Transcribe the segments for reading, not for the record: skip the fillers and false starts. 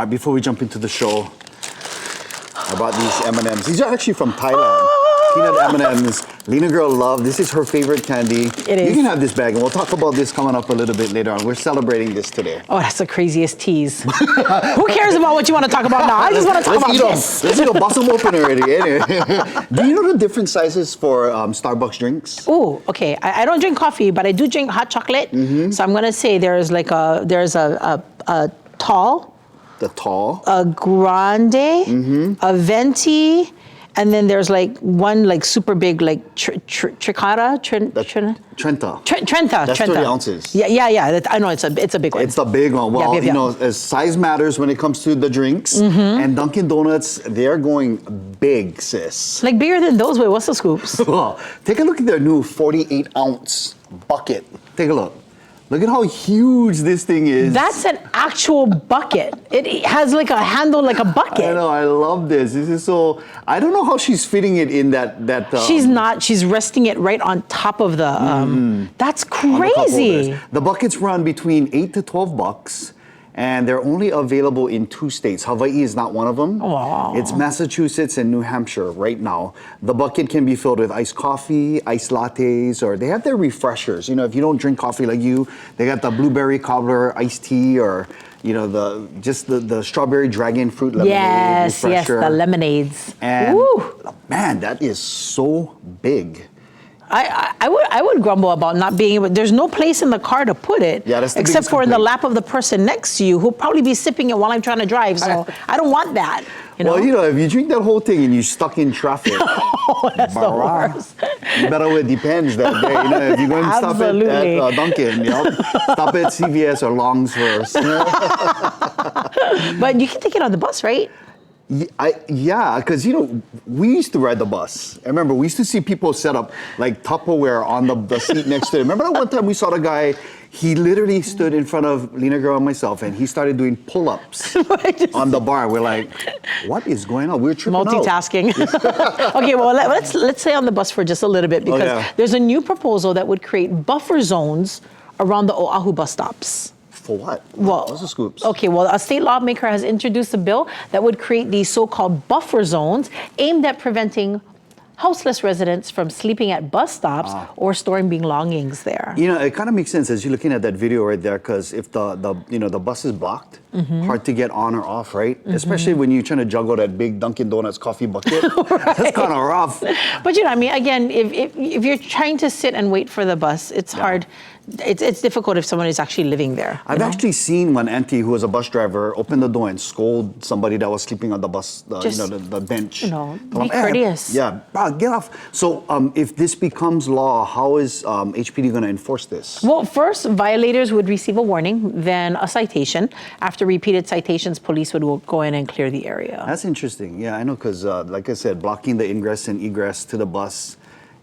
Before we jump into the show, I bought these M&Ms. These are actually from Thailand. Peanut M&Ms. Lina girl love. This is her favorite candy. It is. You can have this bag, and we'll talk about this coming up a little bit later on. We're celebrating this today. Oh, that's the craziest tease. Who cares about what you want to talk about now? I just want to talk about this. Let's eat a bust them open already. Anyway. Do you know the different sizes for Starbucks drinks? Oh, okay. I don't drink coffee, but I do drink hot chocolate. So I'm gonna say there's a tall, The tall, a grande, a venti, and then there's like one like super big like Tricata, Trenta. Trenta. That's 30 ounces. Yeah. I know it's a big one. It's the big one. Well, Yeah. you know, as size matters when it comes to the drinks. And Dunkin' Donuts, they're going big, sis. Like bigger than those. Wait, what's the scoops? Well, take a look at their new 48-ounce bucket. Take a look. Look at how huge this thing is. That's an actual bucket. It has like a handle like a bucket. I know, I love this. This is so, I don't know how she's fitting it in that She's not, she's resting it right on top of the, that's crazy. The buckets run between $8 to $12. And they're only available in 2 states. Hawaii is not one of them. Aww. It's Massachusetts and New Hampshire right now. The bucket can be filled with iced coffee, iced lattes, or they have their refreshers. You know, if you don't drink coffee like you, they got the blueberry cobbler iced tea, or you know, the strawberry dragon fruit lemonade refresher. Yes, the lemonades. And woo. man, that is so big. I would grumble about not being able. There's no place in the car to put it, that's the except for in the complaint. lap of the person next to you, who'll probably be sipping it while I'm trying to drive. So I don't want that. You know? Well, you know, if you drink that whole thing and you're stuck in traffic, oh, that's the worst. You better wear Depends that day. You know, if you're going to stop at Dunkin', you know, stop at CVS or Long's first. You know? But you can take it on the bus, right? Yeah, because you know, we used to ride the bus. I remember we used to see people set up like Tupperware on the seat next to them. Remember that one time we saw the guy, he literally stood in front of Lina girl and myself, and he started doing pull-ups on the bar. We're like, what is going on? We're tripping multitasking. Okay, well, let's stay on the bus for just a little bit, because there's a new proposal that would create buffer zones around the Oahu bus stops. For what? Well, what's the scoops? Okay, well, a state lawmaker has introduced a bill that would create these so-called buffer zones aimed at preventing houseless residents from sleeping at bus stops or storing belongings there. You know, it kind of makes sense as you're looking at that video right there, because if the bus is blocked, hard to get on or off, right? Especially when you're trying to juggle that big Dunkin' Donuts coffee bucket. That's kind of rough. But you know, I mean, again, if you're trying to sit and wait for the bus, it's hard. It's difficult if someone is actually living there. I've actually seen one auntie who was a bus driver open the door and scold somebody that was sleeping on the bus, the bench. You know, be courteous. Yeah, get off. So if this becomes law, how is HPD going to enforce this? Well, first, violators would receive a warning, then a citation. After repeated citations, police would go in and clear the area. That's interesting. Yeah, I know, because like I said, blocking the ingress and egress to the bus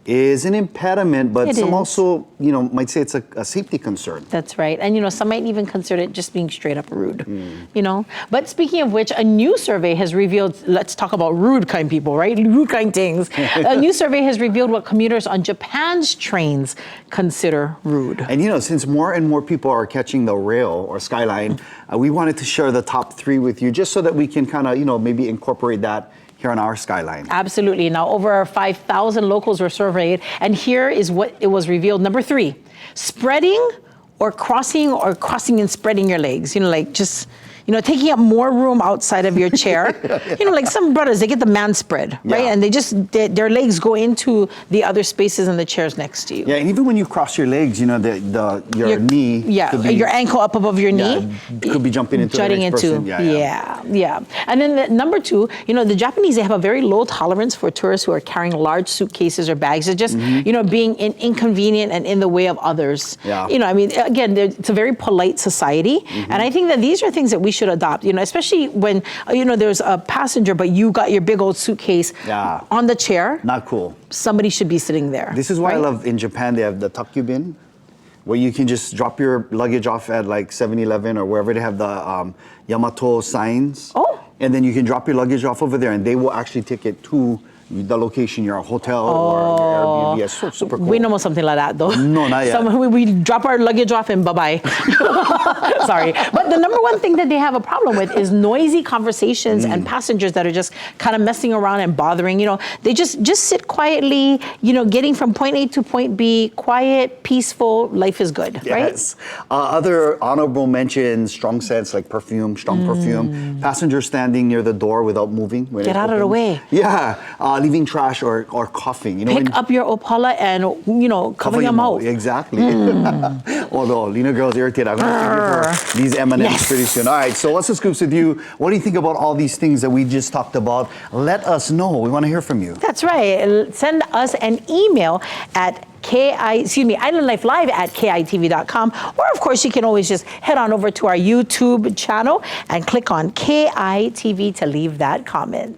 is an impediment, but some also, you know, might say it's a safety concern. That's right. And, you know, some might even consider it just being straight up rude, you know. But speaking of which, a new survey has revealed, let's talk about rude kind people, right? Rude kind things. A new survey has revealed what commuters on Japan's trains consider rude. And, you know, since more and more people are catching the rail or skyline, we wanted to share the top 3 with you, just so that we can kind of, you know, maybe incorporate that here on our skyline. Absolutely. Now, over 5,000 locals were surveyed, and here is what it was revealed. Number 3, spreading or crossing and spreading your legs. You know, like just, you know, taking up more room outside of your chair. You know, like some brothers, they get the man spread, right? And they just, their legs go into the other spaces in the chairs next to you. Yeah, and even when you cross your legs, you know, your knee. Yeah, your ankle up above your knee. Could be jumping into the next person. Yeah. And then number 2, you know, the Japanese, they have a very low tolerance for tourists who are carrying large suitcases or bags. They're just, you know, being inconvenient and in the way of others. Yeah. You know, I mean, again, it's a very polite society. And I think that these are things that we should adopt, you know, especially when, you know, there's a passenger, but you got your big old suitcase on the chair. Not cool. Somebody should be sitting there. This is why I love in Japan, they have the taku bin, where you can just drop your luggage off at like 7-Eleven or wherever they have the Yamato signs. Oh. And then you can drop your luggage off over there, and they will actually take it to the location, your hotel or your Airbnb. It's so super cool. We know something like that, though. No, not yet. We drop our luggage off and bye-bye. Sorry. But the number one thing that they have a problem with is noisy conversations and passengers that are just kind of messing around and bothering. They just sit quietly, getting from point A to point B, quiet, peaceful, life is good, right? Yes. Other honorable mentions, strong scents like perfume, strong perfume, passengers standing near the door without moving. When Get it out of the opens. way. Yeah, leaving trash or coughing. Pick up your Opala and, cover your mouth. Exactly. Although Lina girl's irritated, I'm going to give her these M&Ms Yes. pretty soon. All right, so what's the scoops with you? What do you think about all these things that we just talked about? Let us know. We want to hear from you. That's right. Send us an email at islandlifelive@kitv.com. Or, of course, you can always just head on over to our YouTube channel and click on KITV to leave that comment.